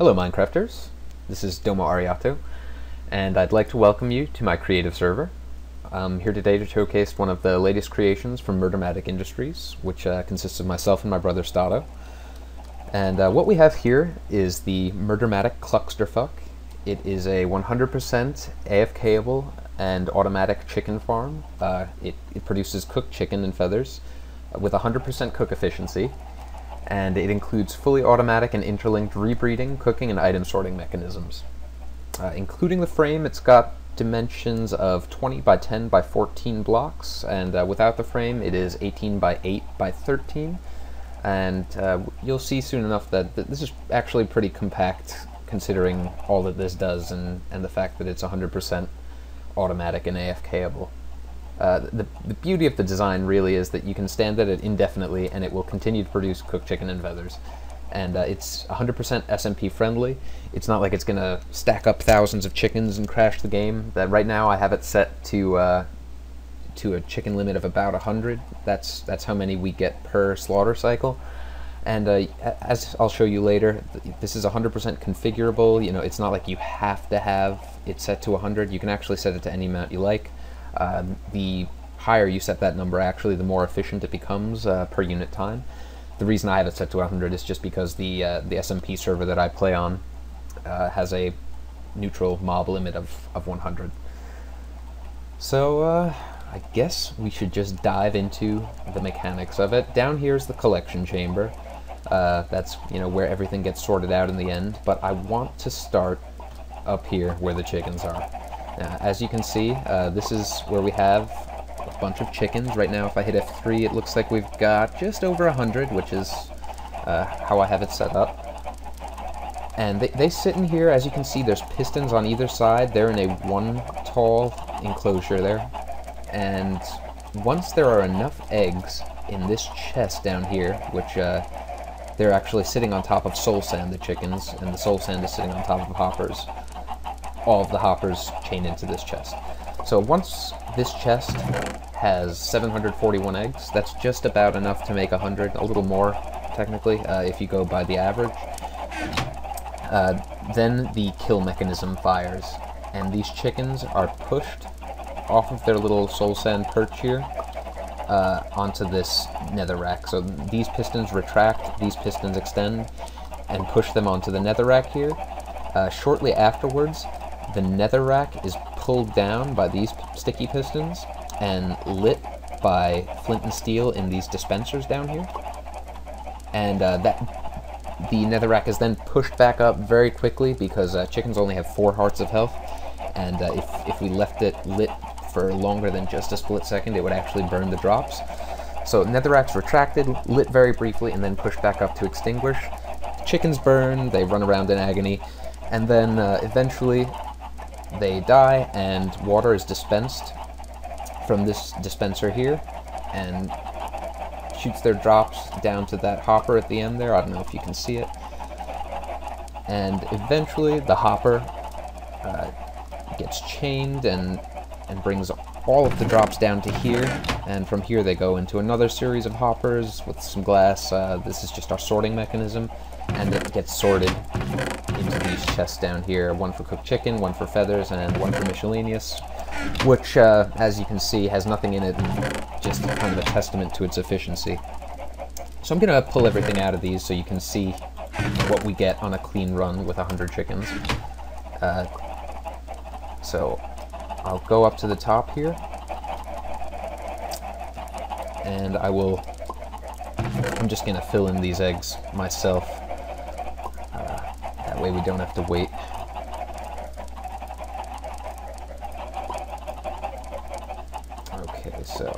Hello Minecrafters, this is Domo Ariato, and I'd like to welcome you to my creative server. I'm here today to showcase one of the latest creations from Murdermatic Industries, which consists of myself and my brother Stato. And what we have here is the Murdermatic Clucksterfuck. It is a 100% AFK-able and automatic chicken farm. It produces cooked chicken and feathers with 100% cook efficiency. And it includes fully automatic and interlinked rebreeding, cooking, and item sorting mechanisms. Including the frame, it's got dimensions of 20 by 10 by 14 blocks, and without the frame it is 18 by 8 by 13. And you'll see soon enough that this is actually pretty compact considering all that this does and the fact that it's 100% automatic and AFK-able. The beauty of the design really is that you can stand at it indefinitely and it will continue to produce cooked chicken and feathers. And it's 100% SMP friendly. It's not like it's going to stack up thousands of chickens and crash the game. That right now I have it set to a chicken limit of about 100. That's how many we get per slaughter cycle. And as I'll show you later, this is 100% configurable. You know, it's not like you have to have it set to 100. You can actually set it to any amount you like. The higher you set that number, actually, the more efficient it becomes per unit time. The reason I have it set to 100 is just because the SMP server that I play on has a neutral mob limit of 100. So I guess we should just dive into the mechanics of it. Down here is the collection chamber. That's where everything gets sorted out in the end. But I want to start up here where the chickens are. As you can see, this is where we have a bunch of chickens. Right now, if I hit F3, it looks like we've got just over 100, which is how I have it set up. And they sit in here. As you can see, there's pistons on either side. They're in a one tall enclosure there. And once there are enough eggs in this chest down here, which they're actually sitting on top of soul sand, the chickens, and the soul sand is sitting on top of hoppers. All of the hoppers chain into this chest. So once this chest has 741 eggs, that's just about enough to make 100, a little more technically, if you go by the average. Then the kill mechanism fires, and these chickens are pushed off of their little soul sand perch here onto this netherrack. So these pistons retract, these pistons extend, and push them onto the netherrack here. Shortly afterwards, the netherrack is pulled down by these sticky pistons and lit by flint and steel in these dispensers down here. And the netherrack is then pushed back up very quickly because chickens only have 4 hearts of health, and if we left it lit for longer than just a split second, it would actually burn the drops. So netherrack's retracted, lit very briefly, and then pushed back up to extinguish. Chickens burn, they run around in agony, and then eventually they die, and water is dispensed from this dispenser here and shoots their drops down to that hopper at the end there. I don't know if you can see it. And eventually the hopper gets chained and brings all of the drops down to here, and from here they go into another series of hoppers with some glass. This is just our sorting mechanism, and it gets sorted into these chests down here, one for cooked chicken, one for feathers, and one for miscellaneous, which, as you can see, has nothing in it, and just kind of a testament to its efficiency. So I'm going to pull everything out of these so you can see what we get on a clean run with 100 chickens. So I'll go up to the top here, and I'm just going to fill in these eggs myself. That way we don't have to wait. Okay, so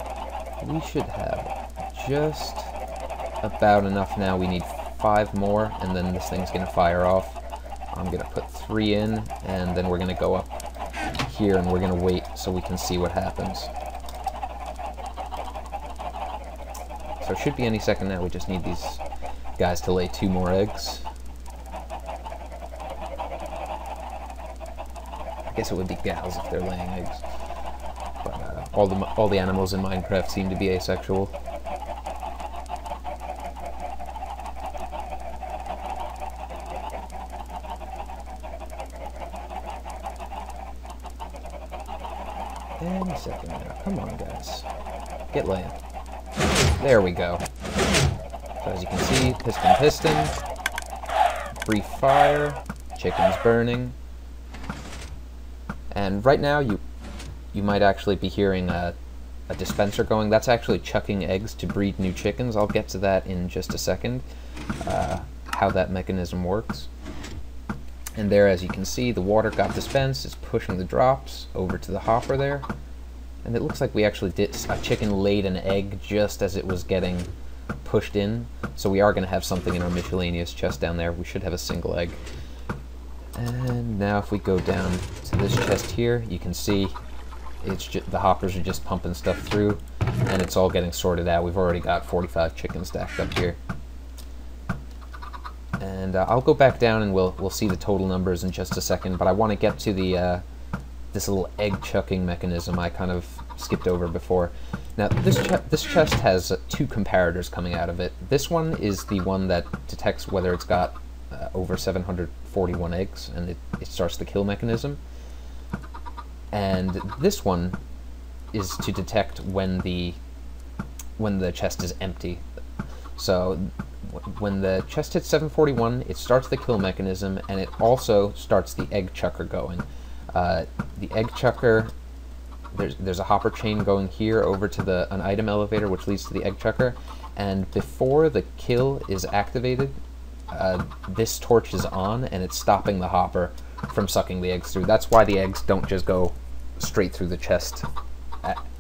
we should have just about enough now. We need 5 more, and then this thing's going to fire off. I'm going to put 3 in, and then we're going to go up here, and we're going to wait so we can see what happens. So it should be any second now. We just need these guys to lay 2 more eggs. I guess it would be gals if they're laying eggs. But all the animals in Minecraft seem to be asexual. Any second now. Come on, guys. Get laying. There we go. So as you can see, piston, brief fire, chicken's burning. And right now you might actually be hearing a dispenser going. That's actually chucking eggs to breed new chickens. I'll get to that in just a second, how that mechanism works. And there, as you can see, the water got dispensed, it's pushing the drops over to the hopper there. And it looks like we actually did, a chicken laid an egg just as it was getting pushed in. So we are going to have something in our miscellaneous chest down there. We should have a single egg. And now if we go down to this chest here, you can see it's just, the hoppers are just pumping stuff through, and it's all getting sorted out. We've already got 45 chickens stacked up here. And I'll go back down and we'll see the total numbers in just a second, but I want to get to the this little egg chucking mechanism I kind of skipped over before. Now this chest has two comparators coming out of it. This one is the one that detects whether it's got over 741 eggs, and it starts the kill mechanism. And this one is to detect when the chest is empty. So when the chest hits 741, it starts the kill mechanism, and it also starts the egg chucker going. The egg chucker, there's a hopper chain going here over to an item elevator, which leads to the egg chucker, and before the kill is activated, this torch is on, and it's stopping the hopper from sucking the eggs through. That's why the eggs don't just go straight through the chest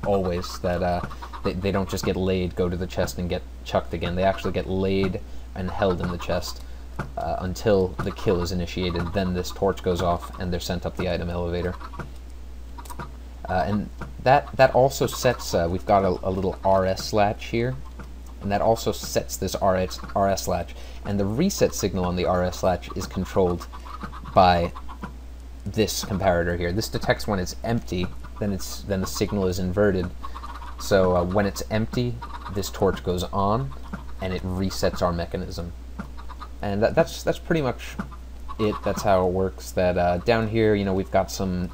always. That they don't just get laid, go to the chest, and get chucked again. They actually get laid and held in the chest until the kill is initiated. Then this torch goes off, and they're sent up the item elevator. And that also sets, we've got a little RS latch here, and that also sets this RS latch. And the reset signal on the RS latch is controlled by this comparator here. This detects when it's empty, then the signal is inverted. So when it's empty, this torch goes on, and it resets our mechanism. And that's pretty much it. That's how it works. That down here, you know, we've got some.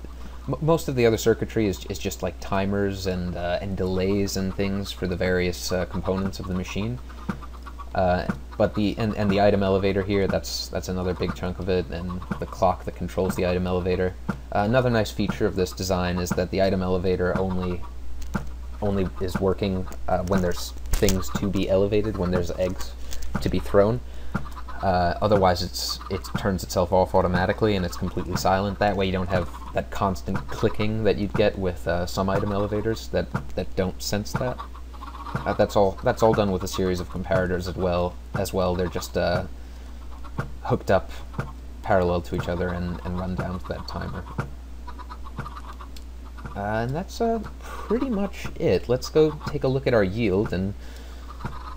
Most of the other circuitry is just like timers and delays and things for the various components of the machine. But the item elevator here, that's another big chunk of it, and the clock that controls the item elevator. Another nice feature of this design is that the item elevator only is working when there's things to be elevated, when there's eggs to be thrown. Otherwise it turns itself off automatically, and it's completely silent. That way you don't have that constant clicking that you'd get with some item elevators that don't sense that. That's all done with a series of comparators as well. They're just hooked up parallel to each other and run down to that timer. And that's pretty much it. Let's go take a look at our yield and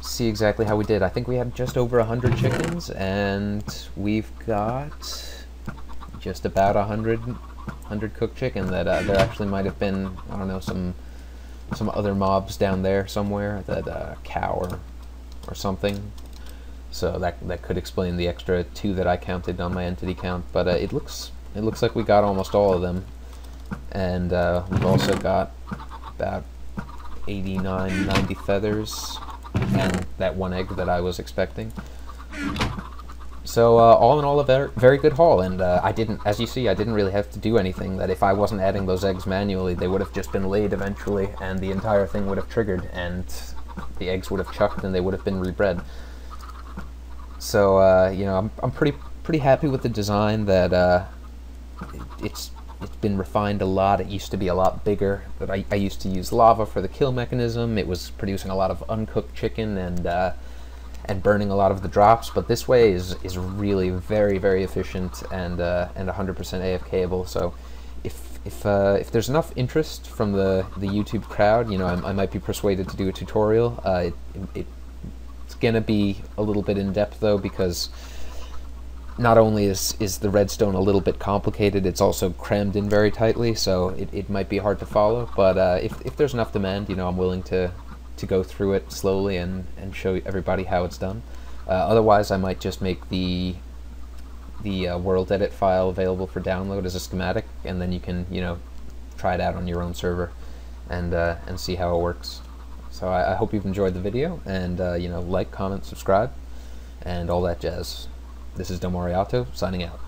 see exactly how we did. I think we had just over 100 chickens, and we've got just about 100 cooked chicken. That there actually might have been, I don't know, some other mobs down there somewhere, that cow or something. So that could explain the extra 2 that I counted on my entity count. But it looks like we got almost all of them, and we've also got about 89, 90 feathers, and that 1 egg that I was expecting. So all in all, a very good haul, and as you see, I didn't really have to do anything. That if I wasn't adding those eggs manually, they would have just been laid eventually, and the entire thing would have triggered, and the eggs would have chucked, and they would have been rebred. So you know, I'm pretty happy with the design. That it's been refined a lot. It used to be a lot bigger. But I used to use lava for the kill mechanism. It was producing a lot of uncooked chicken and burning a lot of the drops. But this way is really very, very efficient and 100% AFK-able. So if there's enough interest from the YouTube crowd, you know, I might be persuaded to do a tutorial. It's gonna be a little bit in depth though, because not only is the redstone a little bit complicated, it's also crammed in very tightly, so it might be hard to follow. But if there's enough demand, you know, I'm willing to go through it slowly and show everybody how it's done. Otherwise, I might just make the world edit file available for download as a schematic, and then you can, you know, try it out on your own server. and see how it works. So I hope you've enjoyed the video, and like, comment, subscribe, and all that jazz. This is Del Moriato signing out.